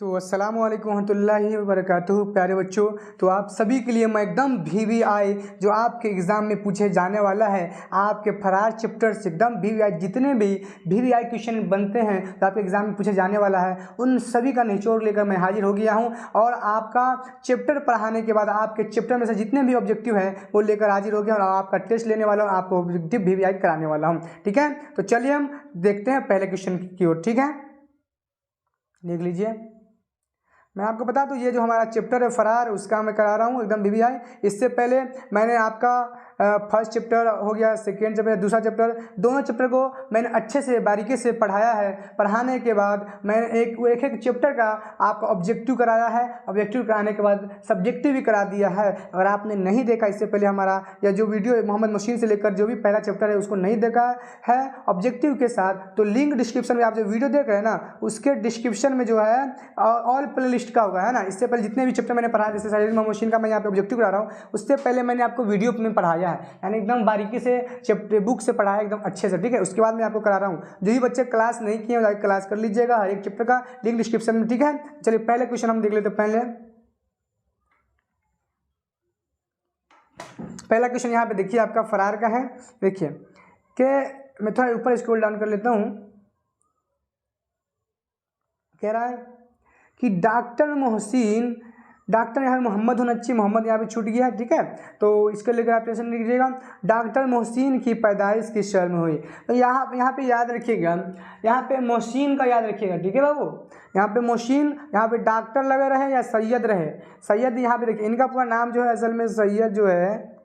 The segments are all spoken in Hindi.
तो अस्सलाम वालेकुम रहमतुल्लाहि व बरकातुहू। प्यारे बच्चों, तो आप सभी के लिए मैं एकदम VVI जो आपके एग्ज़ाम में पूछे जाने वाला है, आपके फरार चैप्टर से एकदम VVI जितने भी VVI क्वेश्चन बनते हैं तो आपके एग्ज़ाम में पूछे जाने वाला है, उन सभी का निचोड़ लेकर मैं हाजिर हो गया हूँ। और आपका चैप्टर पढ़ाने के बाद आपके चैप्टर में से जितने भी ऑब्जेक्टिव हैं वो लेकर हाजिर हो गया और आपका टेस्ट लेने वाला हूँ, आपको ऑब्जेक्टिव VVI कराने वाला हूँ। ठीक है, तो चलिए हम देखते हैं पहले क्वेश्चन की ओर। ठीक है, देख लीजिए। मैं आपको बता दूं, ये जो हमारा चैप्टर है फरार, उसका मैं करा रहा हूँ एकदम VVI। इससे पहले मैंने आपका फर्स्ट चैप्टर हो गया, सेकेंड चैप्टर, दूसरा चैप्टर, दोनों चैप्टर को मैंने अच्छे से बारीकी से पढ़ाया है। पढ़ाने के बाद मैंने एक चैप्टर का आपका ऑब्जेक्टिव कराया है। ऑब्जेक्टिव कराने के बाद सब्जेक्टिव भी करा दिया है। अगर आपने नहीं देखा इससे पहले हमारा या जो वीडियो मोहम्मद मोहसिन से लेकर जो भी पहला चैप्टर है उसको नहीं देखा है ऑब्जेक्टिव के साथ, तो लिंक डिस्क्रिप्शन में आप जो वीडियो देख रहे हैं ना, उसके डिस्क्रिप्शन में जो है ऑल प्ले लिस्ट का होगा, है ना। इससे पहले जितने भी चैप्टर मैंने पढ़ा, जैसे सैयद मोहम्मद मोहसिन का मैं यहाँ पे ऑब्जेक्टिव करा रहा हूँ, उससे पहले मैंने आपको वीडियो में पढ़ाया है, यानी एकदम बारीकी से चैप्टर बुक से पढ़ाया एकदम अच्छे से। ठीक है, उसके बाद मैं आपको करा रहा हूँ। जो भी बच्चे क्लास नहीं किए जाकर क्लास कर लीजिएगा, हर एक चैप्टर का लिंक डिस्क्रिप्शन में। ठीक है, चलिए पहले क्वेश्चन हम देख लेते हैं। पहला क्वेश्चन यहाँ पे देखिए आपका फरार का है। देखिए कि मैं थोड़ा ऊपर स्क्रॉल डाउन कर लेता हूँ। कह रहा है कि डॉक्टर मोहसिन, डॉक्टर यहाँ मोहम्मद होना चाहिए, मोहम्मद यहाँ पे छूट गया। ठीक है, तो इसके लेकर आप टेंशन नहीं लीजिएगा। डॉक्टर मोहसिन की पैदाइश किस शहर में हुई? तो यहाँ पे याद रखिएगा, यहाँ पे मोहसिन का याद रखिएगा। ठीक है बाबू, यहाँ पे मोहसिन, यहाँ पे डॉक्टर लगे रहे या सैयद रहे। सैयद यहाँ पे देखिए, इनका पूरा नाम जो है असल में सैयद जो है,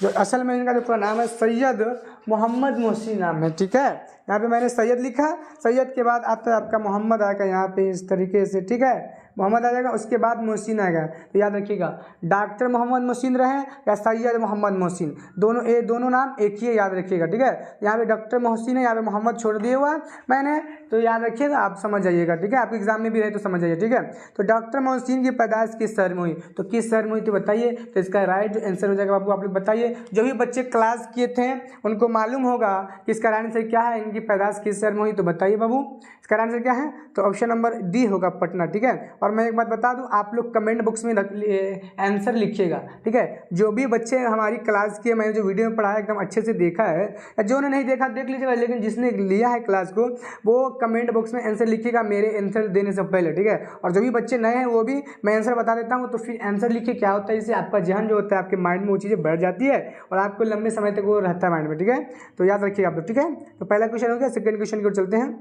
जो असल में इनका जो पूरा नाम है सैयद मोहम्मद मोहसिन नाम है। ठीक है, यहाँ पे मैंने सैयद लिखा, सैयद के बाद आता है आपका मोहम्मद आएगा यहाँ पे इस तरीके से। ठीक है, मोहम्मद आ जाएगा, उसके बाद मोहसिन आएगा। तो याद रखिएगा, डॉक्टर मोहम्मद मोहसिन रहे या सैयद मोहम्मद मोहसिन, दोनों नाम एक ही है, याद रखिएगा। ठीक है, यहाँ पे डॉक्टर मोहसिन है, यहाँ पे मोहम्मद छोड़ दिया हुआ है मैंने, तो याद रखिएगा, आप समझ जाइएगा। ठीक है, आपके एग्जाम में भी रहे तो समझ जाइए। ठीक है, तो डॉक्टर मोहसिन की पैदाइश किस शहर में हुई? तो किस शहर में हुई तो बताइए। तो इसका राइट आंसर हो जाएगा बाबू, आप लोग बताइए। जो भी बच्चे क्लास किए थे उनको मालूम होगा कि इसका राइट आंसर क्या है, इनकी पैदाइश किस शहर में हुई। तो बताइए बाबू, इसका राइट आंसर क्या है? तो ऑप्शन नंबर डी होगा, पटना। ठीक है, और मैं एक बात बता दूं, आप लोग कमेंट बॉक्स में आंसर लिखिएगा। ठीक है, जो भी बच्चे हमारी क्लास के, मैंने जो वीडियो में पढ़ाया एकदम अच्छे से देखा है, या जो ने नहीं देखा देख लीजिएगा, लेकिन जिसने लिया है क्लास को वो कमेंट बॉक्स में आंसर लिखिएगा मेरे आंसर देने से पहले। ठीक है, और जो भी बच्चे नए हैं वो भी मैं आंसर बता देता हूँ, तो फिर आंसर लिखिए। क्या होता है, इससे आपका जहन जो होता है, आपके माइंड में वो चीज़ें बढ़ जाती है और आपको लंबे समय तक वो रहता है माइंड में। ठीक है, तो याद रखिएगा आप लोग। ठीक है, तो पहला क्वेश्चन हो गया। सेकंड क्वेश्चन की ओर चलते हैं।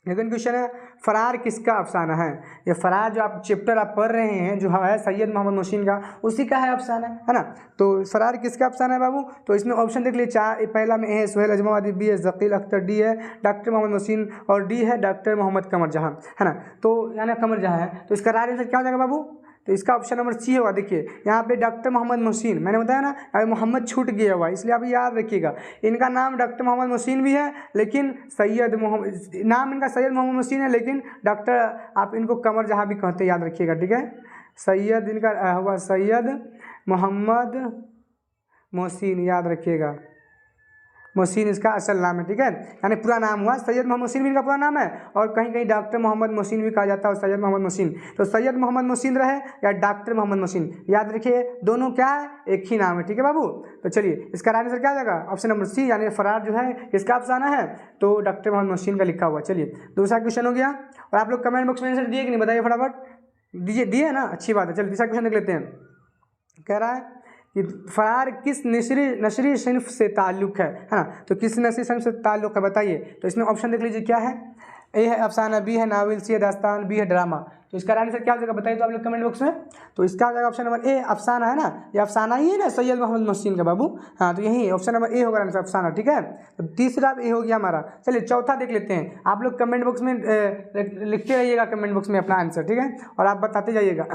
सेकंड क्वेश्चन है, फरार किसका अफसाना है? ये फरार जो आप चैप्टर आप पढ़ रहे हैं जो है सैयद मोहम्मद मोहसिन का, उसी का है अफसाना, है ना। तो फरार किसका अफसाना है बाबू? तो इसमें ऑप्शन देख लीजिए, चार पहला में ए है सुहेल अजमाबादी, बी है जकील अख्तर, डी है डॉक्टर मोहम्मद मोहसिन और डी है डॉक्टर मोहम्मद कमर जहां, है ना। तो यानी कमर जहां है, तो इसका राइट आंसर क्या हो जाएगा बाबू? तो इसका ऑप्शन नंबर सी होगा। देखिए यहाँ पे डॉक्टर मोहम्मद मोहसिन, मैंने बताया ना अभी मोहम्मद छूट गया हुआ, इसलिए आप याद रखिएगा इनका नाम डॉक्टर मोहम्मद मोहसिन भी है, लेकिन सैयद मोहम्मद नाम इनका सैयद मोहम्मद मोहसिन है, लेकिन डॉक्टर आप इनको कमर जहाँ भी कहते हैं, याद रखिएगा। ठीक है, सैयद इनका हुआ सैयद मोहम्मद मोहसिन, याद रखिएगा, मोहसिन इसका असल नाम है। ठीक है, यानी पूरा नाम हुआ सैयद मोहम्मद मोहसिन भी इनका पूरा नाम है, और कहीं कहीं डॉक्टर मोहम्मद मोहसिन भी कहा जाता है, सैयद मोहम्मद मोहसिन। तो सैयद मोहम्मद मोहसिन रहे या डॉक्टर मोहम्मद मोहसिन, याद रखिए दोनों क्या है, एक ही नाम है। ठीक है बाबू, तो चलिए इसका राइट आंसर क्या आ जाएगा? ऑप्शन नंबर सी, यानी फरार जो है किसका अफसाना है? तो डॉक्टर मोहम्मद मोहसिन का लिखा हुआ। चलिए दूसरा क्वेश्चन हो गया, और आप लोग कमेंट बॉक्स में आंसर दिए कि नहीं बताइए फटाफट, दिए ना, अच्छी बात है। चलिए तीसरा क्वेश्चन देख लेते हैं। कह रहा है कि फरार किस नशरी सिन्फ से ताल्लुक़ है ना। तो किस नशरी सिन्फ से ताल्लुक़ है बताइए। तो इसमें ऑप्शन देख लीजिए, क्या है? ए है अफसाना, बी है नावल, सी है दास्तान, बी है ड्रामा। तो इसका आंसर क्या हो जाएगा बताइए तो आप लोग कमेंट बॉक्स में। तो इसका हो जाएगा ऑप्शन नंबर ए, अफसाना, है ना। ये अफसाना ही है ना सैयद मोहम्मद मोहसिन का बाबू, हाँ, तो यही ऑप्शन नंबर ए होगा आंसर, अफसाना। ठीक है, तो तीसरा ए हो गया हमारा। चलिए चौथा देख लेते हैं। आप लोग कमेंट बॉक्स में लिखते रहिएगा, कमेंट बॉक्स में अपना आंसर। ठीक है, और आप बताते जाइएगा।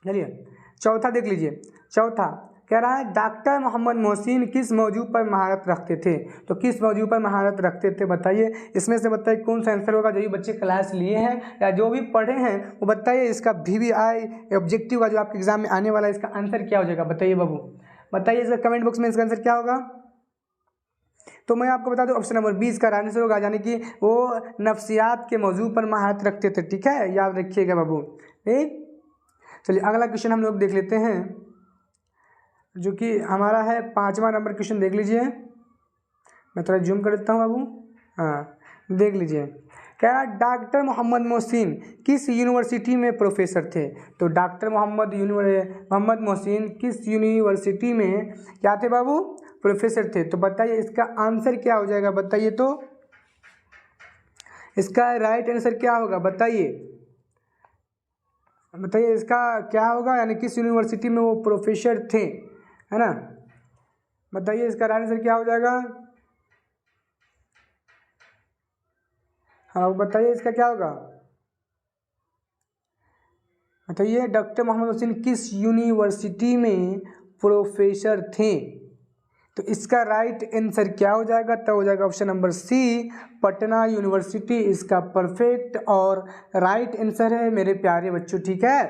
चलिए चौथा देख लीजिए। चौथा कह रहा है, डॉक्टर मोहम्मद मोहसिन किस मौजू पर महारत रखते थे? तो किस मौजू पर महारत रखते थे बताइए। इसमें से बताइए कौन सा आंसर होगा। जो भी बच्चे क्लास लिए हैं या जो भी पढ़े हैं वो बताइए, इसका VVI ऑब्जेक्टिव का जो आपके एग्जाम में आने वाला है, इसका आंसर क्या हो जाएगा बताइए बाबू, बताइए इसका कमेंट बॉक्स में इसका आंसर क्या होगा। तो मैं आपको बता दूं ऑप्शन नंबर 20 का राइट आंसर होगा, यानी कि वो नफ्सियात के मौजू पर महारत रखते थे। ठीक है, याद रखिएगा बाबू। ठीक, चलिए अगला क्वेश्चन हम लोग देख लेते हैं, जो कि हमारा है 5वां नंबर क्वेश्चन। देख लीजिए, मैं थोड़ा जूम कर देता हूँ बाबू। हाँ, देख लीजिए, क्या डॉक्टर मोहम्मद मोहसिन किस यूनिवर्सिटी में प्रोफेसर थे? तो डॉक्टर मोहम्मद मोहसिन किस यूनिवर्सिटी में क्या थे बाबू? प्रोफेसर थे। तो बताइए इसका आंसर क्या हो जाएगा, बताइए तो इसका राइट आंसर क्या होगा, बताइए बताइए इसका क्या होगा, यानी किस यूनिवर्सिटी में वो प्रोफेसर थे, है ना? बताइए इसका राइट आंसर क्या हो जाएगा। हाँ बताइए इसका क्या होगा, बताइए डॉक्टर मोहम्मद मोहसिन किस यूनिवर्सिटी में प्रोफेसर थे? तो इसका राइट आंसर क्या हो जाएगा, तो हो जाएगा option number C, Patna university इसका परफेक्ट और राइट आंसर है मेरे प्यारे बच्चों। ठीक है,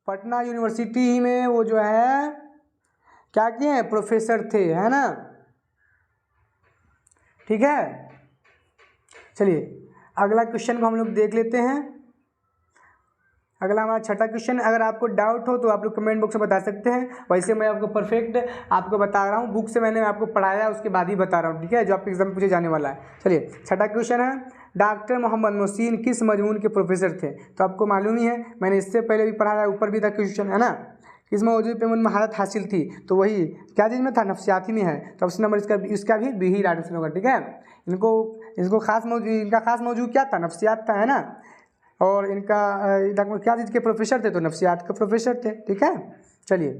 पटना यूनिवर्सिटी में वो जो है क्या किए हैं, प्रोफेसर थे, है ना? ठीक है, चलिए अगला क्वेश्चन को हम लोग देख लेते हैं। अगला हमारा छठा क्वेश्चन, अगर आपको डाउट हो तो आप लोग कमेंट बॉक्स में बता सकते हैं। वैसे मैं आपको परफेक्ट आपको बता रहा हूँ, बुक से मैंने आपको पढ़ाया उसके बाद ही बता रहा हूँ। ठीक है, जो आपके एग्जाम में पूछे जाने वाला है। चलिए छठा क्वेश्चन है, डॉक्टर मोहम्मद मोहसिन किस मजमून के प्रोफेसर थे? तो आपको मालूम ही है, मैंने इससे पहले भी पढ़ाया, ऊपर भी था क्वेश्चन, है ना? किस मौजूद पे मुझे महारत हासिल थी? तो वही क्या चीज़ में था, नफ्सियाती में है। तो ऑप्शन नंबर इसका भी बी ही राइट आंसर होगा। ठीक है, इनको खास मौजू, इनका खास मौजू क्या था, नफ्सियात था, है ना? और इनका क्या चीज़ के प्रोफेसर थे, तो नफ्सियात के प्रोफेसर थे। ठीक है, चलिए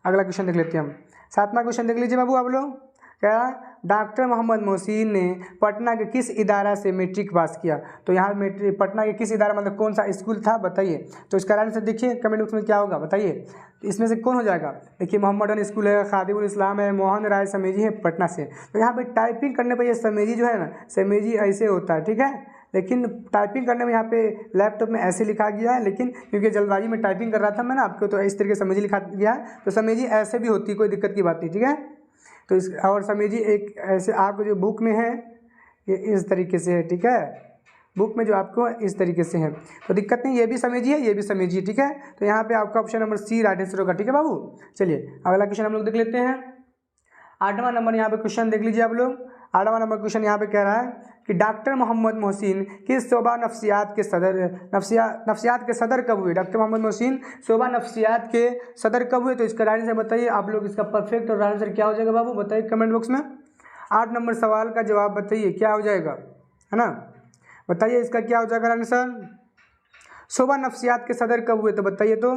अगला क्वेश्चन देख लेते हैं हम। 7वां क्वेश्चन देख लीजिए बाबू आप लोग, क्या डॉक्टर मोहम्मद मोहसिन ने पटना के किस इदारा से मैट्रिक पास किया? तो यहाँ मैट्रिक पटना के किस इदारा मतलब कौन सा स्कूल था, बताइए। तो इसका आंसर देखिए कमेंट बॉक्स में क्या होगा, बताइए इसमें से कौन हो जाएगा। देखिए मोहम्मदन स्कूल है, खादिमुल इस्लाम है, मोहन राय समेजी है पटना से। तो यहाँ पे टाइपिंग करने पर ये समेजी जो है ना, समेजी ऐसे होता है। ठीक है, लेकिन टाइपिंग करने में यहाँ पे लैपटॉप में ऐसे लिखा गया है, लेकिन क्योंकि जल्दबाजी में टाइपिंग कर रहा था मैं ना आपको, तो इस तरीके से समेजी लिखा गया है। तो समेजी ऐसे भी होती है, कोई दिक्कत की बात नहीं। ठीक है, तो इस और समेजी एक ऐसे आपको जो बुक में है ये इस तरीके से है। ठीक है, बुक में जो आपको इस तरीके से है, तो दिक्कत नहीं, ये भी समेजी है, ये भी समेजी। ठीक है, तो यहाँ पे आपका option number C right answer होगा। ठीक है बाबू, चलिए अगला क्वेश्चन हम लोग देख लेते हैं। 8वां नंबर यहाँ पे क्वेश्चन देख लीजिए आप लोग। 8वां नंबर क्वेश्चन यहाँ पे कह रहा है कि डॉक्टर मोहम्मद मोहसिन किस शोबा नफ्सियात के सदर कब हुए? डॉक्टर मोहम्मद मोहसिन शोबा नफ्सियात के सदर कब हुए? तो इसका राइट आंसर बताइए आप लोग, इसका परफेक्ट और राइट आंसर क्या हो जाएगा बाबू, बताइए कमेंट बॉक्स में। 8 नंबर सवाल का जवाब बताइए क्या हो जाएगा, है ना? बताइए इसका क्या हो जाएगा आंसर, शोबा नफ्सियात के सदर कब हुए? तो बताइए तो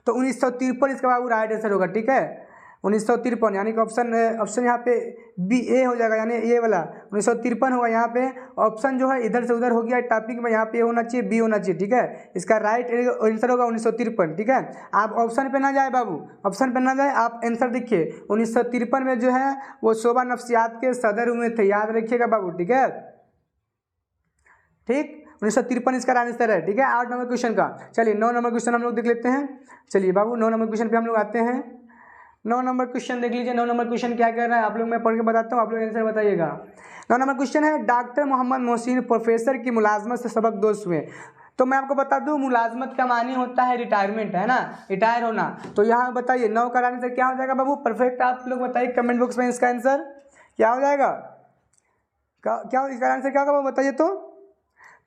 1953 इसका बाबू राइट आंसर होगा। ठीक है, 1953, यानी कि ऑप्शन यहाँ पे बी ए हो जाएगा, यानी ये वाला 1953 होगा। यहाँ पे ऑप्शन जो है इधर से उधर हो गया टाइपिंग में, यहाँ पे ए होना चाहिए, बी होना चाहिए। ठीक है, इसका राइट आंसर होगा 1953। ठीक है, आप ऑप्शन पे ना जाए बाबू, ऑप्शन पे ना जाए, आप आंसर देखिए। 1953 में जो है वो शोबा नफ्सियात के सदर हुए थे, याद रखिएगा बाबू। ठीक है, ठीक 1953 इसका आंसर है। ठीक है, 8 नंबर क्वेश्चन का। चलिए 9 नंबर क्वेश्चन हम लोग देख लेते हैं। चलिए बाबू 9 नंबर क्वेश्चन पे हम लोग आते हैं। 9 नंबर क्वेश्चन देख लीजिए। 9 नंबर क्वेश्चन क्या कह रहा है आप लोग, मैं पढ़ के बताता हूँ, आप लोग आंसर बताइएगा। 9 नंबर क्वेश्चन है, डॉक्टर मोहम्मद मोहसिन प्रोफेसर की मुलाजमत से सबकदोश हुए। तो मैं आपको बता दूं मुलाजमत का मानी होता है रिटायरमेंट, है ना, रिटायर होना। तो यहाँ बताइए 9 का आंसर क्या हो जाएगा बाबू, परफेक्ट आप लोग बताइए कमेंट बॉक्स में इसका आंसर क्या हो जाएगा, क्या इसका आंसर क्या होगा बाबू बताइए।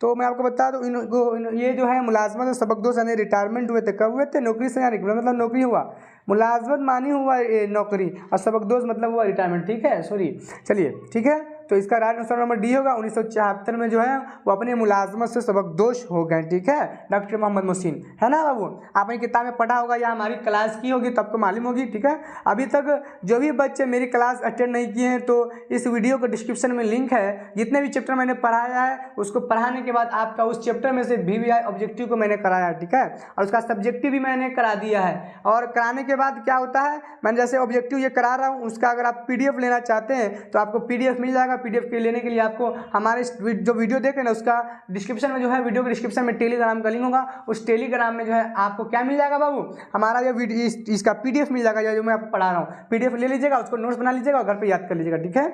तो मैं आपको बता दूं ये जो है मुलाजमत से सबकदोश यानी रिटायरमेंट हुए थे, कब हुए थे, नौकरी से, यानी मतलब नौकरी हुआ, मुलाजमत मानी हुआ नौकरी और सबकदोश मतलब हुआ रिटायरमेंट। ठीक है, सॉरी, चलिए ठीक है, तो इसका राइट आंसर नंबर डी होगा। 1974 में जो है वो अपने मुलाजमत से सबकदोश हो गए। ठीक है, डॉक्टर मोहम्मद मोहसिन, है ना बाबू, आपने किताब में पढ़ा होगा या हमारी क्लास की होगी तो आपको मालूम होगी। ठीक है, अभी तक जो भी बच्चे मेरी क्लास अटेंड नहीं किए हैं तो इस वीडियो को डिस्क्रिप्शन में लिंक है, जितने भी चैप्टर मैंने पढ़ाया है उसको पढ़ाने के बाद आपका उस चैप्टर में से VVI ऑब्जेक्टिव को मैंने कराया है। ठीक है, और उसका सब्जेक्टिव भी मैंने करा दिया है। और कराने के बाद क्या होता है, मैंने जैसे ऑब्जेक्टिव ये करा रहा हूँ, उसका अगर आप PDF लेना चाहते हैं तो आपको PDF मिल जाएगा जाएगा PDF के लेने के लिए आपको हमारे जो वीडियो देख रहे हैं ना उसका डिस्क्रिप्शन में जो है, वीडियो के डिस्क्रिप्शन में टेलीग्राम का लिंक होगा, उस टेलीग्राम में जो है आपको क्या मिल जाएगा बाबू, हमारा जो वीडियो इसका PDF मिल जाएगा जो मैं आपको पढ़ा रहा हूँ। PDF ले लीजिएगा, उसको नोट्स बना लीजिएगा और घर पर याद कर लीजिएगा, ठीक है।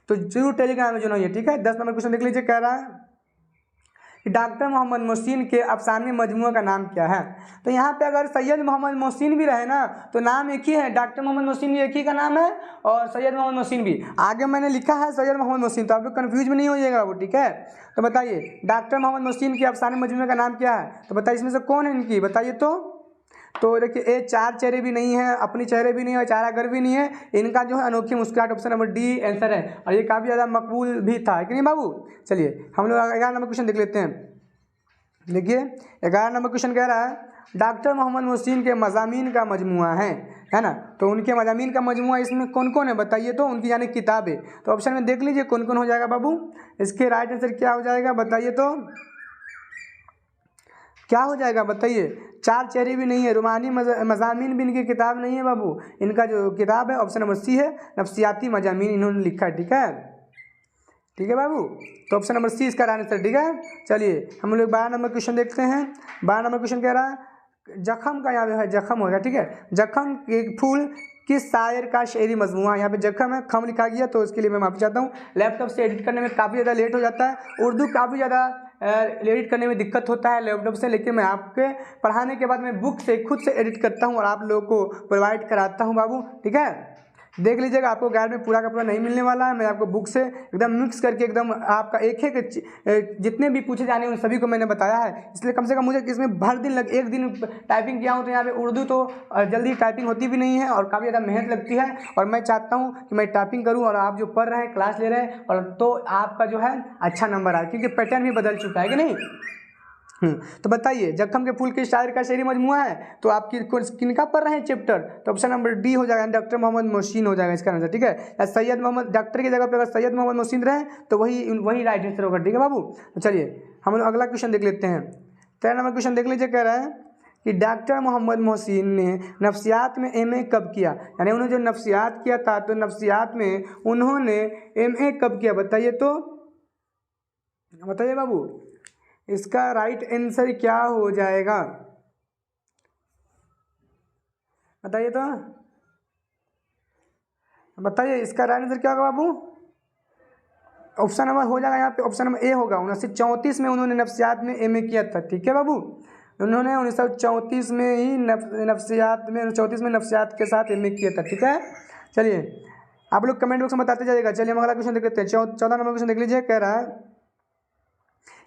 तो जरूर टेलीग्राम में जो है, ठीक है। 10 नंबर क्वेश्चन देख लीजिए, कह रहा है कि डॉक्टर मोहम्मद मोहसिन के अफसाने मजमूआ का नाम क्या है। तो यहाँ पे अगर सैयद मोहम्मद मोहसिन भी रहे ना तो नाम एक ही है, डॉक्टर मोहम्मद मोहसिन भी एक ही का नाम है और सैयद मोहम्मद मोहसिन भी। आगे मैंने लिखा है सैयद मोहम्मद मोहसिन, तो आप लोग कन्फ्यूज में नहीं होइएगा वो, ठीक है। तो बताइए डॉक्टर मोहम्मद मोहसिन के अफसाने मजमूए का नाम क्या है, तो बताइए इसमें से कौन है इनकी, बताइए। तो देखिए ए चार चेहरे भी नहीं है, अपनी चेहरे भी नहीं है, चार अगर भी नहीं है, इनका जो है अनोखी मुस्कुराहट, ऑप्शन नंबर डी आंसर है। और ये काफ़ी ज़्यादा मकबूल भी था, है कि नहीं बाबू। चलिए हम लोग 11 नंबर क्वेश्चन देख लेते हैं। देखिए 11 नंबर क्वेश्चन कह रहा है डॉक्टर मोहम्मद मोहसिन के मज़ामीन का मजमुआ है ना। तो उनके मज़ामीन का मजमुआ इसमें कौन कौन है बताइए, तो उनकी यानी किताबें। तो ऑप्शन में देख लीजिए कौन कौन हो जाएगा बाबू, इसके राइट आंसर क्या हो जाएगा बताइए, तो क्या हो जाएगा बताइए। चार चेहरे भी नहीं है, रूमानी मज़ामीन भी इनकी किताब नहीं है बाबू। इनका जो किताब है ऑप्शन नंबर सी है, नफ्सियाती मज़ामीन इन्होंने लिखा है, ठीक है, ठीक है बाबू। तो ऑप्शन नंबर सी इसका आंसर, ठीक है। चलिए हम लोग 12 नंबर क्वेश्चन देखते हैं। 12 नंबर क्वेश्चन कह रहा है जख्म का, यहाँ पे है जख्म होगा, ठीक है। जख्म के फूल किस शायर का शेरी मजमुआ, यहाँ पे जख्म है, खम लिखा गया, तो इसके लिए मैं माफ़ी चाहता हूँ। लैपटॉप से एडिट करने में काफ़ी ज़्यादा लेट हो जाता है, उर्दू काफ़ी ज़्यादा एडिट करने में दिक्कत होता है लैपटॉप से, लेकिन मैं आपके पढ़ाने के बाद मैं बुक से खुद से एडिट करता हूँ और आप लोगों को प्रोवाइड कराता हूँ बाबू, ठीक है। देख लीजिएगा आपको गाइड में पूरा का पूरा नहीं मिलने वाला है, मैं आपको बुक से एकदम मिक्स करके एकदम आपका एक जितने भी पूछे जाने उन सभी को मैंने बताया है। इसलिए कम से कम मुझे इसमें भर दिन एक दिन टाइपिंग किया हूँ, तो यहाँ पे उर्दू तो जल्दी टाइपिंग होती भी नहीं है और काफ़ी ज़्यादा मेहनत लगती है। और मैं चाहता हूँ कि मैं टाइपिंग करूँ और आप जो पढ़ रहे हैं, क्लास ले रहे हैं, और तो आपका जो है अच्छा नंबर आए, क्योंकि पैटर्न भी बदल चुका है कि नहीं। तो बताइए जख्म के फूल के शायर का शेरी मजमुआ है, तो आप किनका पढ़ रहे हैं चैप्टर, तो ऑप्शन नंबर डी हो जाएगा, डॉक्टर मोहम्मद मोहसिन हो जाएगा इसका आंसर, ठीक है। या सैयद मोहम्मद, डॉक्टर की जगह पे अगर सैयद मोहम्मद मोहसिन रहे तो वही राइट आंसर होगा, ठीक है बाबू। तो चलिए हम लोग अगला क्वेश्चन देख लेते हैं। 13 नंबर क्वेश्चन देख लीजिए, कह रहा है कि डॉक्टर मोहम्मद मोहसिन ने नफ्सियात में MA कब किया, यानी उन्होंने जो नफ्सियात किया था, तो नफ्सियात में उन्होंने MA कब किया बताइए, तो बताइए बाबू इसका राइट आंसर क्या हो जाएगा बताइए, तो बताइए इसका राइट आंसर क्या होगा बाबू। ऑप्शन नंबर हो जाएगा यहाँ पे, ऑप्शन नंबर ए होगा। 1934 में उन्होंने नफ्सियात में MA किया था, ठीक है बाबू। उन्होंने 1934 में ही नफ्सियात में 1934 में नफ्सियात के साथ MA किया था, ठीक है। चलिए आप लोग कमेंट बॉक्स में बताते जाइएगा। चलिए हम अगला क्वेश्चन देख लेते हैं। 14 नंबर क्वेश्चन देख लीजिए, कह रहा है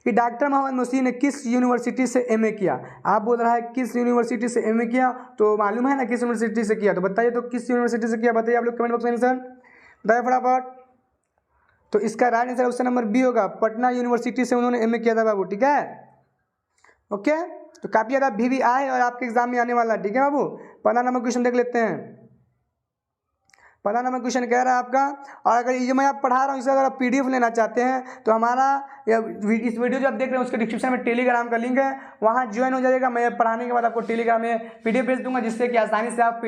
कि डॉक्टर मोहम्मद मोहसिन ने किस यूनिवर्सिटी से MA किया। आप बोल रहा है किस यूनिवर्सिटी से MA किया, तो मालूम है ना किस यूनिवर्सिटी से किया, तो बताइए तो किस यूनिवर्सिटी से किया बताइए आप लोग कमेंट बॉक्स में आंसर बताइए फटाफट। तो इसका right answer option number B होगा, पटना यूनिवर्सिटी से उन्होंने MA किया था बाबू, ठीक है। ओके, तो काफ़ी ज़्यादा VVI और आपके एग्जाम में आने वाला, ठीक है बाबू। 15 नंबर क्वेश्चन देख लेते हैं। 15 नंबर क्वेश्चन कह रहा है आपका, और अगर ये मैं आप पढ़ा रहा हूँ इसका अगर आप PDF लेना चाहते हैं तो हमारा इस वीडियो जो आप देख रहे हैं उसके डिस्क्रिप्शन में टेलीग्राम का लिंक है, वहाँ ज्वाइन हो जाइएगा। मैं पढ़ाने के बाद आपको टेलीग्राम में PDF भेज दूंगा, जिससे कि आसानी से आप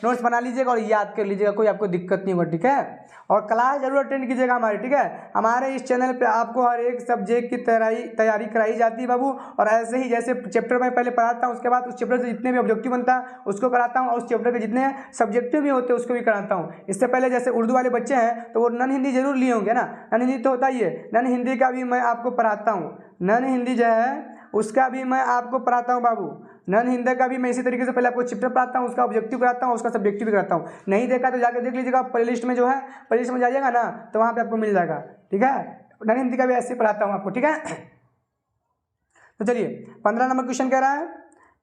नोट्स बना लीजिएगा और याद कर लीजिएगा, कोई आपको दिक्कत नहीं होगा, ठीक है। और क्लास जरूर अटेंड कीजिएगा हमारे, ठीक है। हमारे इस चैनल पे आपको हर एक सब्जेक्ट की तैयारी कराई जाती है बाबू, और ऐसे ही जैसे चैप्टर मैं पहले पढ़ाता हूँ, उसके बाद उस चैप्टर से जितने भी ऑब्जेक्टिव बनता है उसको कराता हूँ, और उस चैप्टर के जितने सब्जेक्टिव भी होते हैं उसको भी कराता हूँ। इससे पहले जैसे उर्दू वाले बच्चे हैं तो वो नन हिंदी जरूर लिए होंगे ना, नन हिंदी तो होता ही है, नन हिंदी का भी मैं आपको पढ़ाता हूँ। नन हिंदी जो है उसका भी मैं आपको पढ़ाता हूँ बाबू। नन हिंदी का भी मैं इसी तरीके से पहले आपको चैप्टर पढ़ाता हूँ, उसका ऑब्जेक्टिव कराता हूँ, उसका सब्जेक्टिव भी कराता हूँ। नहीं देखा तो जाकर देख लीजिएगा, प्लेलिस्ट में जो है, प्लेलिस्ट में जाइएगा ना तो वहाँ पे आपको मिल जाएगा, ठीक है। नन हिंदी का भी ऐसे पढ़ाता हूँ आपको, ठीक है। तो चलिए 15 नंबर क्वेश्चन कह रहा है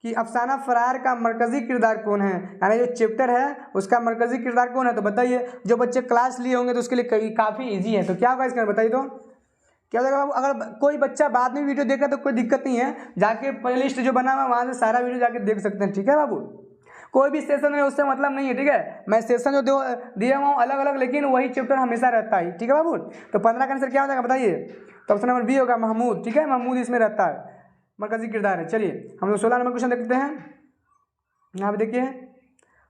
कि अफसाना फरार का मरकजी किरदार कौन है, यानी जो चैप्टर है उसका मरकजी किरदार कौन है, तो बताइए। जो बच्चे क्लास लिए होंगे तो उसके लिए काफ़ी ईजी है, तो क्या होगा इसका बताइए, तो क्या होगा। अगर कोई बच्चा बाद में वीडियो देख रहा है तो कोई दिक्कत नहीं है, जाके प्लेलिस्ट जो बना हुआ वहाँ से सारा वीडियो जाके देख सकते हैं, ठीक है बाबू। कोई भी सेशन है उससे मतलब नहीं है, ठीक है। मैं सेशन जो दिया हुआ हूँ अलग अलग, लेकिन वही चैप्टर हमेशा रहता है, ठीक है बाबू। तो 15 का आंसर क्या हो जाएगा बताइए, तो ऑप्शन नंबर बी होगा, महमूद, ठीक है। महमूद इसमें रहता है, मरकजी किरदार है। चलिए हम लोग 16 नंबर क्वेश्चन देखते हैं। यहाँ पे देखिए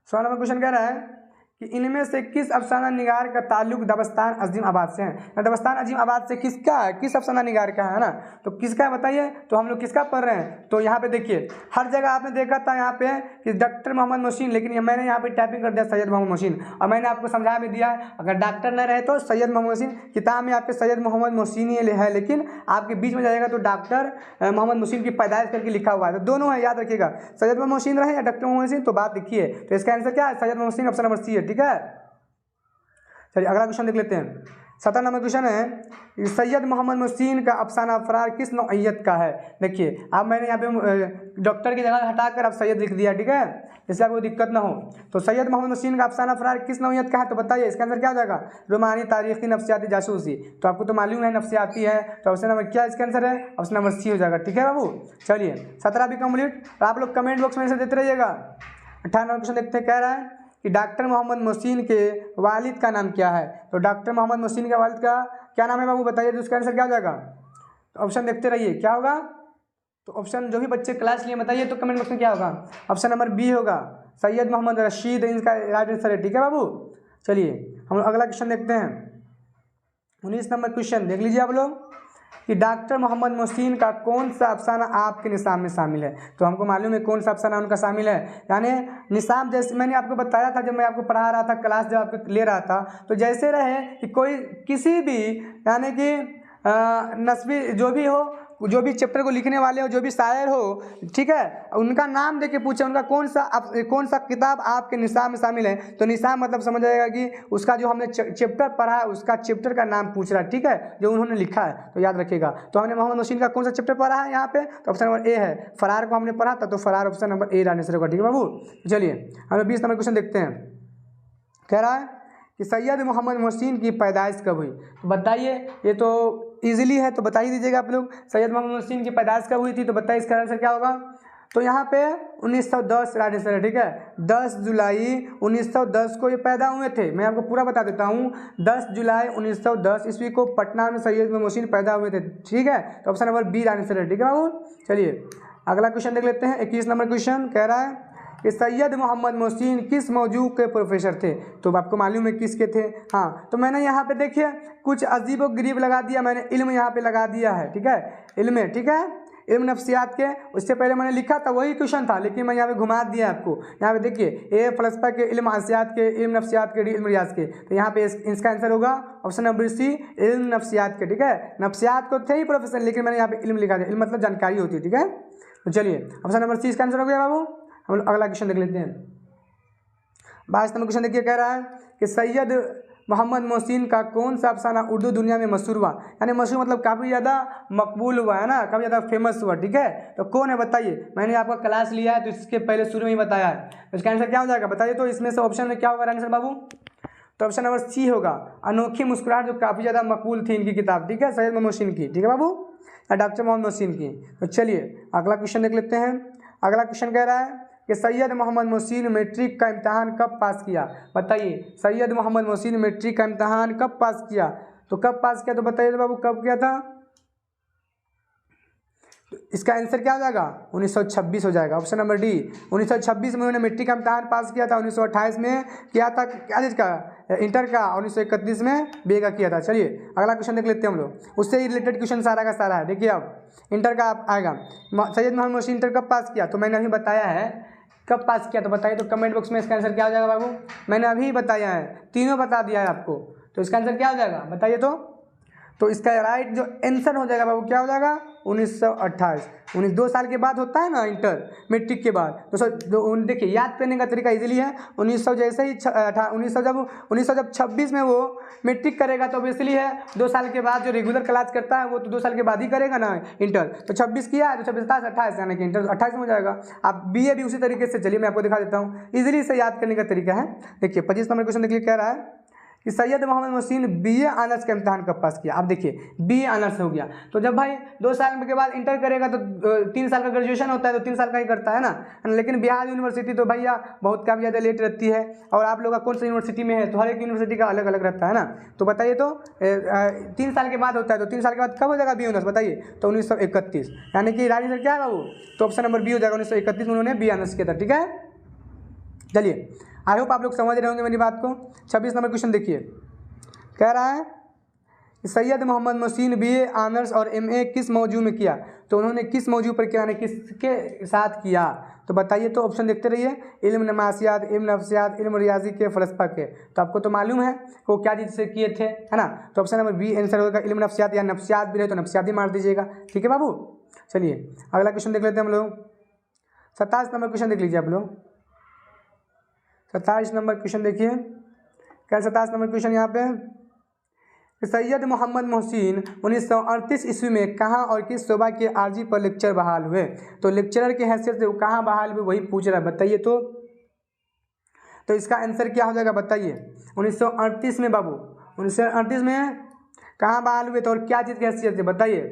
16 नंबर क्वेश्चन कह रहा है कि इनमें से किस अफसाना निगार का ताल्लुक दबस्तान अजीम आबाद से है। दबस्तान अजीम आबाद से किसका है, किस अफसाना निगार का है ना, तो किसका है बताइए। तो हम लोग किसका पढ़ रहे हैं, तो यहाँ पे देखिए हर जगह आपने देखा था यहाँ पे कि डॉक्टर मोहम्मद मोहसिन, लेकिन मैंने यहाँ पे टाइपिंग कर दिया सैयद मोहम्मद मोहसिन, और मैंने आपको समझा भी दिया है अगर डॉक्टर न रहे तो सैयद मोहम्मद मोहसिन। किताब में आपके सैयद मोहम्मद मोहसिन ही है, लेकिन आपके बीच में जाएगा तो डॉक्टर मोहम्मद मोहसिन की पैदाइश करके लिखा हुआ है, तो दोनों है, याद रखिएगा। सैयद मोहम्मद मोहसिन रहे या डॉक्टर मोहम्मद मोहसिन, तो बात लिखिए। तो इसका आंसर क्या है, Syed Mohammad Mohsin, option number C है, ठीक है। चलिए अगला क्वेश्चन देख लेते हैं। 17 नंबर क्वेश्चन है सैयद मोहम्मद मोहसिन का अफसाना अफरार किस नौइयत का है। देखिए अब मैंने यहाँ पे डॉक्टर की जगह हटाकर अब सैयद लिख दिया, ठीक है, इससे कोई दिक्कत ना हो। तो सैयद मोहम्मद मोहसिन का अफसाना अफरार किस नौइयत का है, तो बताइए इसका आंसर क्या हो जाएगा, रोमानी, तारीखी, नफ्सियाती, जासूसी। तो आपको तो मालूम है नफ्सियाती है, तो ऑप्शन नंबर क्या इसका आंसर है, ऑप्शन नंबर सी हो जाएगा, ठीक है बाबू। चलिए 17 भी कंप्लीट। आप लोग कमेंट बॉक्स में से देते रहिएगा। 18 नंबर क्वेश्चन देखते हैं, कह रहा है कि डॉक्टर मोहम्मद मोहसिन के वालिद का नाम क्या है। तो डॉक्टर मोहम्मद मोहसिन के वालिद का क्या नाम है बाबू, बताइए। तो उसका आंसर क्या हो जाएगा, तो ऑप्शन देखते रहिए क्या होगा। तो ऑप्शन जो भी बच्चे क्लास लिए बताइए तो कमेंट बॉक्स में क्या होगा, ऑप्शन नंबर बी होगा, सैयद मोहम्मद रशीद इनका राइट आंसर है, ठीक है बाबू। चलिए हम अगला क्वेश्चन देखते हैं। 19 नंबर क्वेश्चन देख लीजिए आप लोग कि डॉक्टर मोहम्मद मोहसिन का कौन सा अफसाना आपके निसाब में शामिल है। तो हमको मालूम है कौन सा अफसाना उनका शामिल है, यानी निसाब जैसे मैंने आपको बताया था जब मैं आपको पढ़ा रहा था, क्लास जब आपको ले रहा था, तो जैसे रहे कि कोई किसी भी यानी कि नस्बी जो भी हो, जो भी चैप्टर को लिखने वाले हो, जो भी शायर हो, ठीक है, उनका नाम देके पूछे उनका कौन सा किताब आपके निसाब में शामिल है। तो निसाब मतलब समझ आएगा कि उसका जो हमने चैप्टर पढ़ा है उसका चैप्टर का नाम पूछ रहा है, ठीक है, जो उन्होंने लिखा है, तो याद रखिएगा। तो हमने मोहम्मद मोहसिन का कौन सा चैप्टर पढ़ा है यहाँ पे, तो ऑप्शन नंबर ए है, फरार को हमने पढ़ा था, तो फरार ऑप्शन नंबर ए आंसर होगा, ठीक है बाबू। चलिए हमें 20 नंबर क्वेश्चन देखते हैं। कह रहा है कि सैयद मोहम्मद मोहसिन की पैदाइश कब हुई। तो बताइए, ये तो इजीली है, तो बता ही दीजिएगा आप लोग, सैयद मोहम्मद मोहसिन की पैदाइश कब हुई थी। तो बताइए इसका आंसर क्या होगा। तो यहाँ पे 1910 राइट आंसर है, ठीक है, 10 जुलाई 1910 को ये पैदा हुए थे। मैं आपको पूरा बता देता हूँ, 10 जुलाई 1910 ईस्वी को पटना में सैयद मोहसिन पैदा हुए थे, ठीक है। तो ऑप्शन नंबर बी आंसर है, ठीक है बाबू। चलिए अगला क्वेश्चन देख लेते हैं। 21 नंबर क्वेश्चन कह रहा है कि सैयद मोहम्मद मोहसिन किस मौजू के प्रोफेसर थे। तो आपको मालूम है किसके थे। हाँ, तो मैंने यहाँ पे देखिए कुछ अजीब व गरीब लगा दिया, मैंने इल्म यहाँ पे लगा दिया है, ठीक है, इल्म, ठीक है, इल्म नफ्सियात के। उससे पहले मैंने लिखा था वही क्वेश्चन था, लेकिन मैं यहाँ पे घुमा दिया आपको। यहाँ पे देखिए ए फलसफा के, इल्म आसियात के, इल्म नफ्सियात के, इल्म रियाज के। तो यहाँ पे इसका आंसर होगा ऑप्शन नंबर सी, इल्म नफ्सियात के, ठीक है। नफ्सियात को थे ही प्रोफेसर, लेकिन मैंने यहाँ पे इल्म लिखा दिया, इल्म मतलब जानकारी होती है, ठीक है। तो चलिए ऑप्शन नंबर सी इसका आंसर हो गया बाबू। हम अगला क्वेश्चन देख लेते हैं। 22 नंबर क्वेश्चन देखिए, कह रहा है कि सैयद मोहम्मद मोहसिन का कौन सा अफसाना उर्दू दुनिया में मशहूर हुआ। यानी मशहूर मतलब काफ़ी ज़्यादा मकबूल हुआ है ना, काफ़ी ज़्यादा फेमस हुआ, ठीक है। तो कौन है बताइए, मैंने आपका क्लास लिया है तो इसके पहले शुरू में ही बताया है। तो इसका आंसर क्या हो जाएगा बताइए। तो इसमें से ऑप्शन में क्या होगा आंसर बाबू, तो ऑप्शन नंबर सी होगा, अनोखी मुस्कुराहट, जो काफ़ी ज़्यादा मकबूल थी इनकी किताब, ठीक है, सैयद मोहम्मद मोहसिन की, ठीक है बाबू, डॉक्टर मोहम्मद मोहसिन की। तो चलिए अगला क्वेश्चन देख लेते हैं। अगला क्वेश्चन कह रहा है कि सैयद मोहम्मद मोहसिन मैट्रिक का इम्तहान कब पास किया। बताइए सैयद मोहम्मद मोहसिन मैट्रिक का इम्तहान कब पास किया। तो कब पास किया, तो बताइए बाबू कब किया था। तो इसका आंसर क्या हो जाएगा, 1926 हो जाएगा, ऑप्शन नंबर डी। 1926 में उन्होंने मैट्रिक का इम्तहान पास किया था, 1928 में किया था क्या चीज़ का, इंटर का, 1931 में बी का किया था। चलिए अगला क्वेश्चन देख लेते हैं हम लोग, उससे ही रिलेटेड क्वेश्चन सारा का सारा है। देखिए अब इंटर का आएगा, सैयद मोहम्मद मोहसिन इंटर कब पास किया। तो मैंने अभी बताया है कब पास किया, तो बताइए। तो कमेंट बॉक्स में इसका आंसर क्या हो जाएगा बाबू, मैंने अभी बताया है, तीनों बता दिया है आपको। तो इसका आंसर क्या हो जाएगा बताइए। तो इसका राइट जो आंसर हो जाएगा बाबू क्या हो जाएगा, 1928। 2 साल के बाद होता है ना इंटर, मैट्रिक के बाद। तो देखिए याद करने का तरीका इजीली है। 1900 जैसे ही 1900 जब 26 में वो मैट्रिक करेगा तो ऑब्वियसली है 2 साल के बाद जो रेगुलर क्लास करता है वो तो 2 साल के बाद ही करेगा ना इंटर। तो 26 किया है तो 26 28 यानी कि इंटर 28 में हो जाएगा। आप बीए भी उसी तरीके से, चलिए मैं आपको दिखा देता हूँ, इजीली से याद करने का तरीका है। देखिए 25 नंबर क्वेश्चन देखिए, कह रहा है कि सैयद मोहम्मद मोहसिन बीए ऑनर्स का इम्तहान कब पास किया। आप देखिए बीए ऑनर्स हो गया, तो जब भाई 2 साल के बाद इंटर करेगा तो 3 साल का ग्रेजुएशन होता है, तो 3 साल का ही करता है ना। लेकिन बिहार यूनिवर्सिटी तो भैया बहुत काफ़ी ज़्यादा लेट रहती है, और आप लोग का कौन सा यूनिवर्सिटी में है तो हर एक यूनिवर्सिटी का अलग अलग रहता है ना। तो बताइए तो 3 साल के बाद होता है, तो 3 साल के बाद कब हो जाएगा बी ऑनर्स बताइए। तो 1931, यानी कि रानी सर क्या है बाबू, तो ऑप्शन नंबर बी हो जाएगा, 1931 में उन्होंने बी ऑनर्स किया था, ठीक है। चलिए आई होप आप लोग समझ रहे होंगे मेरी बात को। 26 नंबर क्वेश्चन देखिए, कह रहा है सैयद मोहम्मद मोहसिन BA ऑनर्स और MA किस मौजू में किया, तो उन्होंने किस मौजू पर किया, किसके साथ किया, तो बताइए। तो ऑप्शन देखते रहिए, इल्म नमासियात, इल्म नफ्सियात, इल्म रियाजी के, फ़लसफ़ा के। तो आपको तो मालूम है वो क्या चीज़ से किए थे, है ना। तो ऑप्शन नंबर B आंसर होगा इल्म नफ्सियात, या नफ्सियात भी रहे तो नफ्सियात ही मार दीजिएगा, ठीक है बाबू। चलिए अगला क्वेश्चन देख लेते हैं हम लोग। 27 नंबर क्वेश्चन देख लीजिए आप लोग। 27 नंबर क्वेश्चन देखिए, क्या 27 नंबर क्वेश्चन यहाँ पे, सैयद मोहम्मद मोहसिन 1938 ईस्वी में कहाँ और किस शोबा के आरजी पर लेक्चर बहाल हुए। तो लेक्चरर की हैसियत से वो कहाँ बहाल हुए वही पूछ रहा है, बताइए। तो इसका आंसर क्या हो जाएगा बताइए। 1938 में बाबू, 1938 में कहाँ बहाल हुए, तो और क्या चीज़ की हैसियत से बताइए।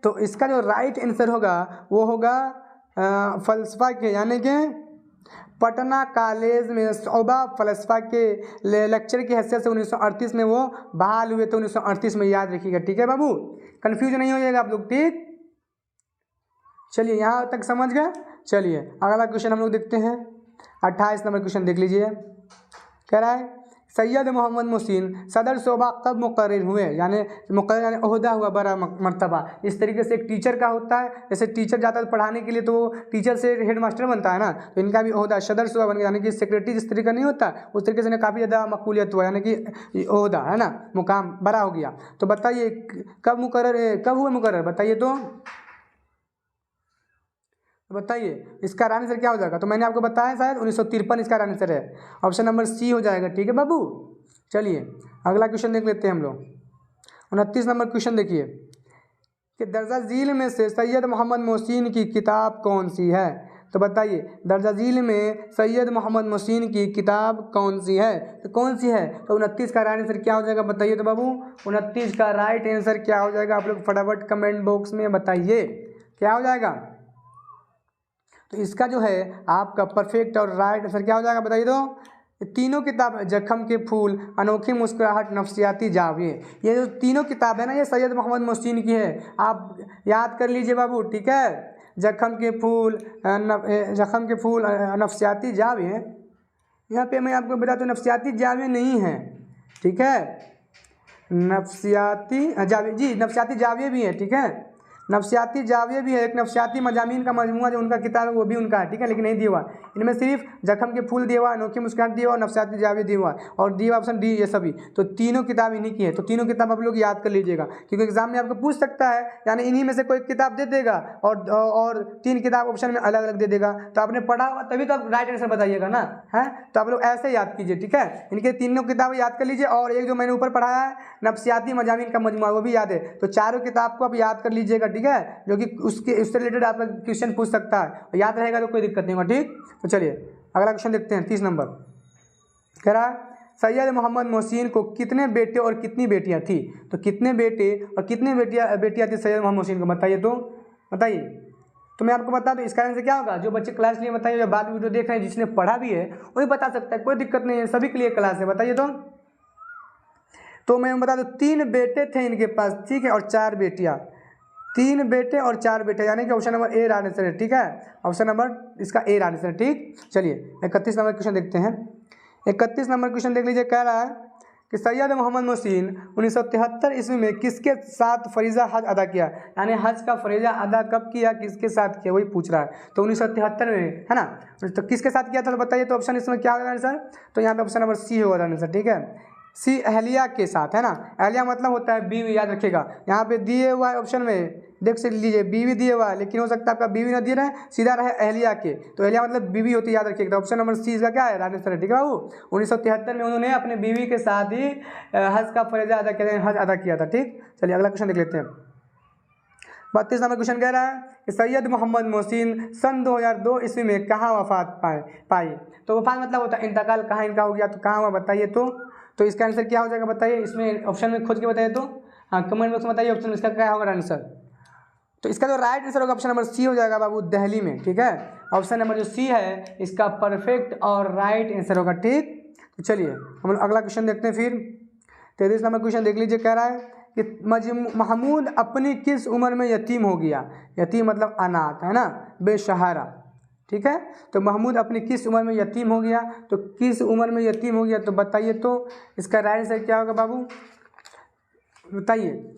तो इसका जो राइट आंसर होगा वो होगा फ़लसफ़ा के, यानी कि पटना कॉलेज में शोबा फ़लसफ़ा के लेक्चर की हैसियत से 1938 में वो बहाल हुए। तो 1938 में याद रखिएगा, ठीक है बाबू, कंफ्यूज नहीं हो जाएगा आप लोग, ठीक। चलिए यहाँ तक समझ गए। चलिए अगला क्वेश्चन हम लोग देखते हैं। 28 नंबर क्वेश्चन देख लीजिए, कह रहा है सैयद मोहम्मद मोहसिन सदर शोबा कब मुकर्रर हुए, यानी मुकर्रर यानी ओहदा हुआ बड़ा मर्तबा। इस तरीके से एक टीचर का होता है, जैसे टीचर जाता है पढ़ाने के लिए तो टीचर से हेड मास्टर बनता है ना, तो इनका भी ओहदा सदर शोबा बन गया, यानी कि सेक्रेटरी जिस तरीके का नहीं होता उस तरीके से काफ़ी ज़्यादा मकबूलियत हुआ, यानी कि ओहदा है ना, मुकाम बड़ा हो गया। तो बताइए कब हुआ मुकर्रर, बताइए। तो बताइए इसका आंसर क्या हो जाएगा। तो मैंने आपको बताया शायद 1953 इसका आंसर है, ऑप्शन नंबर C हो जाएगा, ठीक है बाबू। चलिए अगला क्वेश्चन देख लेते हैं हम लोग। 29 नंबर क्वेश्चन देखिए कि दर्जा झील में से सैयद मोहम्मद मोहसिन की किताब कौन सी है। तो बताइए दर्जा झील में सैयद मोहम्मद मोहसिन की किताब कौन सी है, तो कौन सी है। तो 29 का राइट आंसर क्या हो जाएगा बताइए। तो बाबू 29 का राइट आंसर क्या हो जाएगा, आप लोग फटाफट कमेंट बॉक्स में बताइए क्या हो जाएगा। तो इसका जो है आपका परफेक्ट और राइट आंसर क्या हो जाएगा बताइए। तो तीनों किताब, जख्म के फूल, अनोखी मुस्कुराहट, नफ्सियाती जाविये, ये जो तीनों किताब है ना ये सैयद मोहम्मद मोहसिन की है, आप याद कर लीजिए बाबू, ठीक है। जख्म के फूल नफ्सियाती जाविये, यहाँ पे मैं आपको बता दूँ नफ्सियाती जाविये नहीं है, ठीक है। नफ्सियाती जाविये, जी नफ्सियाती जाविये भी है, ठीक है। नफ्सियाती जाविये भी है, एक नफ्सियाती मजामीन का मजमूआ जो उनका किताब है वो भी उनका है, ठीक है, लेकिन नहीं दिया हुआ। इनमें सिर्फ जख्म के फूल दिया हुआ, अनोखी मुस्कुराहट दिया हुआ, नफ्सियाती जाविये दिया हुआ और दिया ऑप्शन डी, ये सभी। तो तीनों किताब इन्हीं की है। तो तीनों किताब आप लोग याद कर लीजिएगा, क्योंकि एग्जाम में आपको पूछ सकता है, यानी इन्हीं में से कोई किताब दे देगा और 3 किताब ऑप्शन में अलग अलग दे देगा। तो आपने पढ़ा हुआ तभी तो आप राइट आंसर बताइएगा ना, है। तो आप लोग ऐसे याद कीजिए, ठीक है। इनके तीनों किताबें याद कर लीजिए, और एक जो मैंने ऊपर पढ़ाया है नफ्सियाती मजामीन का मजमूआ वो भी याद है। तो चारों किताब को आप याद कर लीजिएगा, ठीक है, जो कि उससे रिलेटेड आपका क्वेश्चन पूछ सकता है, याद रहेगा तो कोई दिक्कत नहीं होगा, ठीक। तो चलिए अगला क्वेश्चन देखते हैं। 30 नंबर कह रहा है सैयद मोहम्मद मोहसिन को कितने बेटे और कितनी बेटियां थी। तो कितने बेटे और कितनी बेटियां थी सैयद मोहम्मद मोहसिन को, बताइए। तो बताइए, तो मैं आपको बता दूं इसका आंसर क्या होगा। जो बच्चे क्लास लिए बताइए, जो बाद वीडियो देख रहे हैं जिसने पढ़ा भी है वही बता सकता है, कोई दिक्कत नहीं है, सभी के लिए क्लास है, बताइए। तो मैं बता दूं 3 बेटे थे इनके पास, ठीक है, और 4 बेटियां। 3 बेटे और 4 बेटे, यानी कि option number A right answer है, ठीक है। ऑप्शन नंबर इसका ए राइट आंसर है, ठीक। चलिए 31 नंबर क्वेश्चन देखते हैं। 31 नंबर क्वेश्चन देख लीजिए, कह रहा है कि सैयद मोहम्मद मोहसिन 1973 ईस्वी में किसके साथ फरीज़ा हज अदा किया, यानी हज का फरीज़ा अदा कब किया, किसके साथ किया, वही पूछ रहा है। तो 1973 में, है ना। तो किसके साथ किया था तो बताइए। तो ऑप्शन इसमें क्या होगा आंसर, तो यहाँ पे ऑप्शन नंबर C होगा आंसर, ठीक है। C अहलिया के साथ, है ना। अहलिया मतलब होता है बीवी, याद रखिएगा। यहाँ पे दिए हुआ है ऑप्शन में, देख से लीजिए बीवी दिए हुआ है, लेकिन हो सकता है आपका बीवी ना दिए रहे, सीधा रहे अहलिया के। तो अहलिया मतलब बीवी होती है, याद रखिएगा। ऑप्शन नंबर C इसका क्या है राइट आंसर है, ठीक है बाबू। 1973 में उन्होंने अपने बीवी के साथ ही हज का फरीज़ा अदा किया, हज अदा किया था, ठीक। चलिए अगला क्वेश्चन देख लेते हैं। 32 नंबर क्वेश्चन कह रहा है कि सैयद मोहम्मद मोहसिन सन 2002 ईस्वी में कहाँ वफात पाई। तो वफात मतलब होता है इंतकाल, कहाँ इनका हो गया, तो कहाँ हुआ बताइए। तो इसका आंसर क्या हो जाएगा बताइए। इसमें ऑप्शन में खोज के बताइए, तो हाँ कमेंट बॉक्स में बताइए ऑप्शन इसका क्या होगा आंसर। तो इसका जो राइट आंसर होगा ऑप्शन नंबर C हो जाएगा बाबू, दिल्ली में, ठीक है। ऑप्शन नंबर जो C है इसका परफेक्ट और राइट आंसर होगा, ठीक। तो चलिए हम लोग अगला क्वेश्चन देखते हैं फिर। 33 नंबर क्वेश्चन देख लीजिए, कह रहा है कि महमूद अपनी किस उम्र में यतीम हो गया। यतीम मतलब अनाथ, है ना, बेसहारा, ठीक है। तो महमूद अपनी किस उम्र में यतीम हो गया, तो किस उम्र में यतीम हो गया तो बताइए, तो इसका राइट आंसर क्या होगा बाबू, बताइए।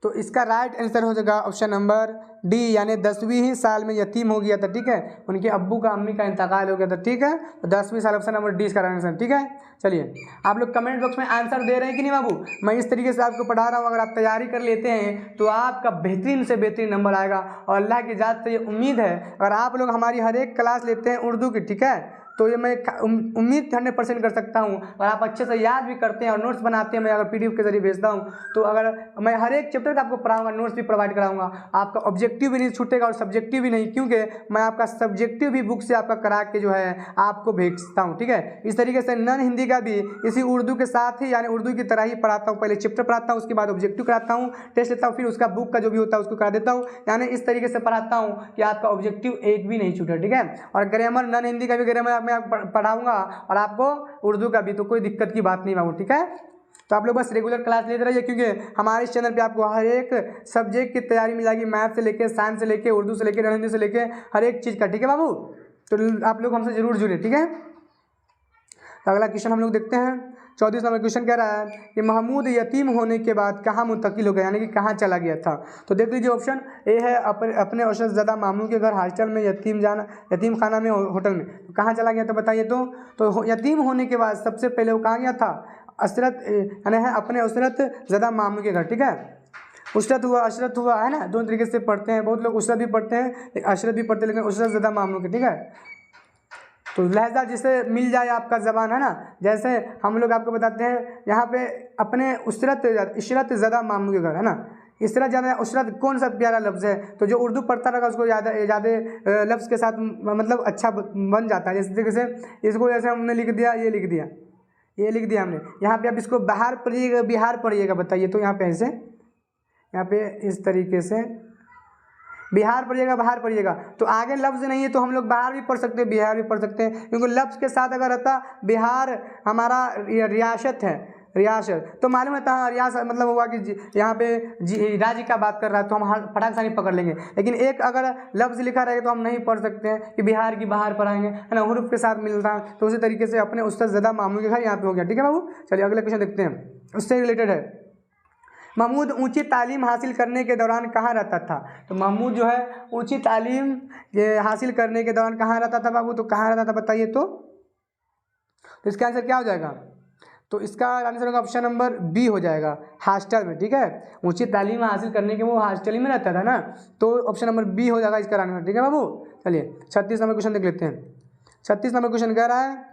तो इसका राइट आंसर हो जाएगा ऑप्शन नंबर डी, यानी 10वीं ही साल में यतीम हो गया था, ठीक है। उनके अब्बू का अम्मी का इंतकाल हो गया था, ठीक है। तो 10वीं साल, ऑप्शन नंबर डी इसका राइट आंसर, ठीक है। चलिए आप लोग कमेंट बॉक्स में आंसर दे रहे हैं कि नहीं बाबू। मैं इस तरीके से आपको पढ़ा रहा हूँ, अगर आप तैयारी कर लेते हैं तो आपका बेहतरीन से बेहतरीन नंबर आएगा। और अल्लाह की ज़ात से ये उम्मीद है, अगर आप लोग हमारी हर एक क्लास लेते हैं उर्दू की, ठीक है, तो ये मैं उम्मीद 100% कर सकता हूँ। और आप अच्छे से याद भी करते हैं और नोट्स बनाते हैं, मैं अगर PDF के जरिए भेजता हूँ, तो अगर मैं हर एक चैप्टर का आपको पढ़ाऊंगा, नोट्स भी प्रोवाइड कराऊंगा, आपका ऑब्जेक्टिव भी नहीं छूटेगा और सब्जेक्टिव भी नहीं, क्योंकि मैं आपका सब्जेक्टिव भी बुक से आपका करा के जो है आपको भेजता हूँ, ठीक है। इस तरीके से नॉन हिंदी का भी इसी उर्दू के साथ ही, यानी उर्दू की तरह ही पढ़ाता हूँ। पहले चैप्टर पढ़ाता हूँ, उसके बाद ऑब्जेक्टिव कराता हूँ, टेस्ट लेता हूँ, फिर उसका बुक का जो भी होता है उसको करा देता हूँ। यानी इस तरीके से पढ़ाता हूँ कि आपका ऑब्जेक्टिव एक भी नहीं छूटे, ठीक है। और ग्रामर, नॉन हिंदी का भी ग्रामर मैं पढ़ाऊंगा और आपको उर्दू का भी, तो कोई दिक्कत की बात नहीं बाबू, ठीक है। तो आप लोग बस रेगुलर क्लास लेते रहिए, क्योंकि हमारे इस चैनल पे आपको हर एक सब्जेक्ट की तैयारी मिल जाएगी, मैथ से लेके, साइंस से लेके, उर्दू से लेके, हिंदी से लेके, हर एक चीज़ का, ठीक है बाबू। तो आप लोग हमसे जरूर जुड़े, ठीक है। तो अगला क्वेश्चन हम लोग देखते हैं। 34 नंबर क्वेश्चन कह रहा है कि महमूद यतीम होने के बाद कहाँ मुंतकिल हो गया, यानी कि कहाँ चला गया था। तो देख लीजिए, ऑप्शन ए है अपने औसत ज़्यादा मामू के घर, हॉस्टल में, यतीम खाना में, होटल में। तो कहाँ चला गया था बताइए। तो यतीम होने के बाद सबसे पहले वो कहाँ गया था, असरत, यानी है अपने उसरत ज़्यादा मामू के घर, ठीक है। उसरत हुआ, अशरत हुआ, है ना, दोनों तरीके से पढ़ते हैं, बहुत लोग उसरत भी पढ़ते हैं, अशरत भी पढ़ते हैं, लेकिन उसरत ज़्यादा मामू के, ठीक है। तो लहजा जिसे मिल जाए आपका ज़बान, है ना, जैसे हम लोग आपको बताते हैं यहाँ पे अपने इशरत ज़्यादा मामू के घर, है ना। इसरत ज़्यादा, उसरत कौन सा प्यारा लफ्ज़ है, तो जो उर्दू पढ़ता रहेगा उसको ज़्यादा लफ्ज़ के साथ मतलब अच्छा बन जाता है। जैसे तरीके से इसको जैसे हमने लिख दिया, ये लिख दिया हमने, यहाँ पे आप इसको बाहर पढ़िएगा, बिहार पढ़िएगा, बताइए। तो यहाँ पे ऐसे, यहाँ पे इस तरीके से बिहार पढ़िएगा, बाहर पढ़िएगा, तो आगे लफ्ज़ नहीं है तो हम लोग बाहर भी पढ़ सकते हैं, बिहार भी पढ़ सकते हैं, क्योंकि लफ्ज़ के साथ अगर रहता बिहार हमारा रियासत है, रियासत, तो मालूम है हाँ रियासत मतलब हुआ कि यहाँ पे राज्य का बात कर रहा है, तो हम फटाक से नहीं पकड़ लेंगे। लेकिन एक अगर लफ्ज़ लिखा रहेगा तो हम नहीं पढ़ सकते हैं कि बिहार की बाहर पढ़ाएंगे, है ना, हुरूफ के साथ मिल रहा है। तो उसी तरीके से अपने उससे ज़्यादा मामू के घर यहाँ पे हो गया, ठीक है बाबू। चलिए अगले क्वेश्चन देखते हैं, उससे रिलेटेड है। महमूद ऊंची तालीम हासिल करने के दौरान कहाँ रहता था। तो महमूद जो है ऊंची तालीम हासिल करने के दौरान कहाँ रहता था बाबू, तो कहाँ रहता था बताइए। तो इसका आंसर क्या हो जाएगा, तो इसका आंसर होगा ऑप्शन नंबर बी हो जाएगा, हॉस्टल में, ठीक है। ऊंची तालीम हासिल करने के वो हॉस्टल ही में रहता था ना, तो ऑप्शन नंबर बी हो जाएगा इसका आंसर, ठीक है बाबू। चलिए 36 नंबर क्वेश्चन देख लेते हैं। 36 नंबर क्वेश्चन कह रहा है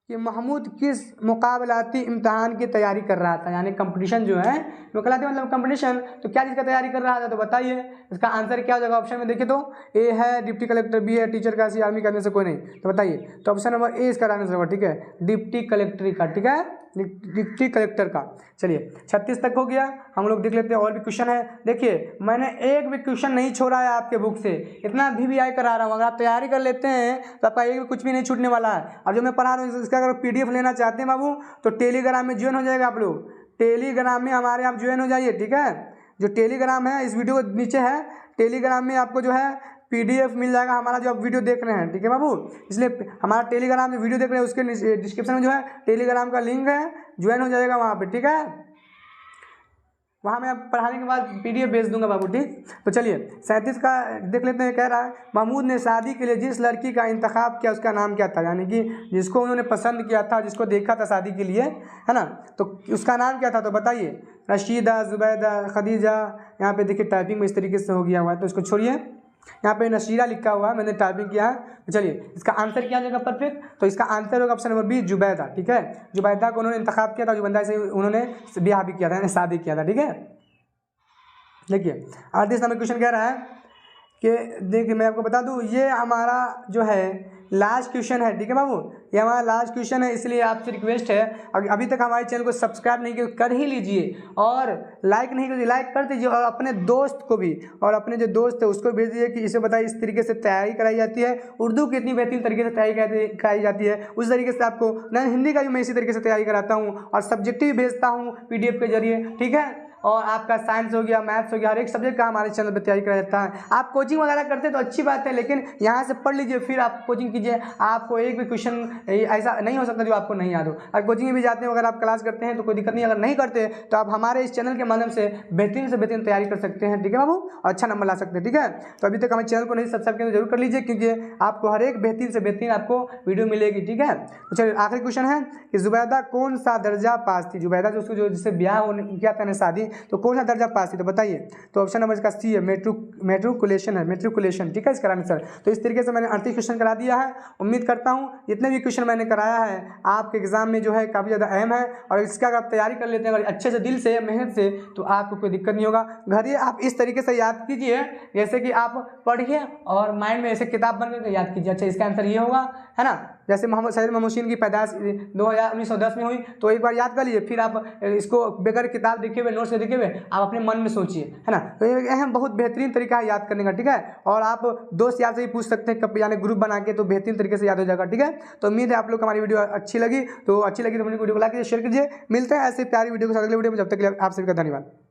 कि महमूद किस मुकाबलाती इम्तहान की तैयारी कर रहा था, यानी कंपटीशन जो है, मुकाबलाती मतलब कंपटीशन, तो क्या चीज़ का तैयारी कर रहा था, तो बताइए इसका आंसर क्या हो जाएगा। ऑप्शन में देखिए तो ए है डिप्टी कलेक्टर, बी है टीचर का, सी आर्मी करने से कोई नहीं, तो बताइए। तो ऑप्शन नंबर ए इसका आंसर होगा, ठीक है, डिप्टी कलेक्टर का, ठीक है, डिप्टी कलेक्टर का। चलिए 36 तक हो गया, हम लोग देख लेते हैं और भी क्वेश्चन है। देखिए मैंने एक भी क्वेश्चन नहीं छोड़ा है आपके बुक से, इतना VVI करा रहा हूँ। अगर आप तैयारी कर लेते हैं तो आपका एक भी कुछ भी नहीं छूटने वाला है। और जो मैं पढ़ा रहा हूँ इसका अगर PDF लेना चाहते हैं बाबू, तो टेलीग्राम में ज्वाइन हो जाएगा आप लोग, टेलीग्राम में हमारे आप ज्वाइन हो जाइए, ठीक है। जो टेलीग्राम है इस वीडियो के नीचे है, टेलीग्राम में आपको जो है PDF मिल जाएगा हमारा जो आप वीडियो देख रहे हैं, ठीक है बाबू। इसलिए हमारा टेलीग्राम में वीडियो देख रहे हैं उसके डिस्क्रिप्शन में जो है टेलीग्राम का लिंक है, ज्वाइन हो जाएगा वहाँ पे, ठीक है। वहाँ मैं पढ़ाने के बाद PDF भेज दूंगा बाबू, ठीक। तो चलिए 37 का देख लेते हैं। कह रहा है महमूद ने शादी के लिए जिस लड़की का इंतखाब किया उसका नाम क्या था, यानी कि जिसको उन्होंने पसंद किया था, जिसको देखा था शादी के लिए, है ना, तो उसका नाम क्या था, तो बताइए। रशीदा, जुबैदा, खदीजा, यहाँ पे देखिए टाइपिंग में इस तरीके से हो गया हुआ है, तो इसको छोड़िए, यहाँ पे नशीरा लिखा हुआ है, मैंने टाइपिंग किया है। चलिए इसका आंसर क्या जाएगा परफेक्ट, तो इसका आंसर होगा ऑप्शन नंबर बी, जुबैदा, ठीक है। जुबैदा को उन्होंने इंतखाब किया था, जुबैदा से उन्होंने ब्याह भी किया था, यानी शादी किया था, ठीक है। देखिए 38 नंबर क्वेश्चन कह रहा है कि देखिए मैं आपको बता दूं ये हमारा जो है लास्ट क्वेश्चन है, ठीक है बाबू, ये हमारा लास्ट क्वेश्चन है। इसलिए आपसे रिक्वेस्ट है अभी तक हमारे चैनल को सब्सक्राइब नहीं किया कर ही लीजिए, और लाइक नहीं कीजिए, लाइक कर दीजिए, और अपने दोस्त को भी, और अपने जो दोस्त है उसको भेज दीजिए कि इसे बताइए इस तरीके से तैयारी कराई जाती है, उर्दू की इतनी बेहतरीन तरीके से तैयारी कराई जाती है, उस तरीके से आपको नहीं हिंदी का भी मैं इसी तरीके से तैयारी कराता हूँ, और सब्जेक्टिव भी भेजता हूँ PDF के जरिए, ठीक है। और आपका साइंस हो गया, मैथ्स हो गया, हर एक सब्जेक्ट का हमारे चैनल पर तैयारी कराया जाता है। आप कोचिंग वगैरह करते हैं तो अच्छी बात है, लेकिन यहाँ से पढ़ लीजिए फिर आप कोचिंग कीजिए। आपको एक भी क्वेश्चन ऐसा नहीं हो सकता जो आपको नहीं याद हो। अगर कोचिंग में भी जाते हैं, अगर आप क्लास करते हैं तो कोई दिक्कत नहीं, अगर नहीं करते तो आप हमारे इस चैनल के माध्यम से बेहतरीन से बेहतरीन तैयारी कर सकते हैं, ठीक है बाबू, और अच्छा नंबर ला सकते हैं, ठीक है। तो अभी तक हमारे चैनल को नहीं सब्सक्राइब किया तो जरूर कर लीजिए, क्योंकि आपको हर एक बेहतरीन से बेहतरीन आपको वीडियो मिलेगी, ठीक है। तो चलिए आखिरी क्वेश्चन है कि जुबैदा कौन सा दर्जा पास थी। जुबैदा जो उसको जो जिससे ब्याह होने किया था शादी, तो कौन सा दर्जा पास थी, तो बताइए। तो ऑप्शन नंबर इसका सी है, मेट्रिकुलेशन है, मेट्रिकुलेशन, ठीक है इसका आंसर। तो इस तरीके से मैंने 38 क्वेश्चन करा दिया है। उम्मीद करता हूँ जितने भी क्वेश्चन मैंने कराया है आपके एग्जाम में जो है काफ़ी ज़्यादा अहम है, और इसका अगर आप तैयारी कर लेते हैं अगर अच्छे से दिल से मेहनत से, तो आपको कोई दिक्कत नहीं होगा। घर ही आप इस तरीके से याद कीजिए जैसे कि आप पढ़िए और माइंड में ऐसे किताब बन के याद कीजिए, अच्छा इसका आंसर ये होगा, है ना। जैसे मोहम्मद सैयद मोहम्मद की पैदाइश 1910 में हुई, तो एक बार याद कर लीजिए, फिर आप इसको बगैर किताब देखे हुए, नोट्स देखे हुए आप अपने मन में सोचिए, है ना। तो ये अहम बहुत बेहतरीन तरीका है याद करने का, ठीक है। और आप दोस्त यार से भी पूछ सकते हैं, यानी ग्रुप बना के, तो बेहतरीन तरीके से याद हो जाएगा, ठीक है। तो उम्मीद है आप लोग को हमारी वीडियो अच्छी लगी तो अपनी वीडियो को लाइक कीजिए, शेयर कीजिए। मिलते हैं ऐसे प्यारी वीडियो के साथ अगले वीडियो में, जब तक के लिए आप सभी का धन्यवाद।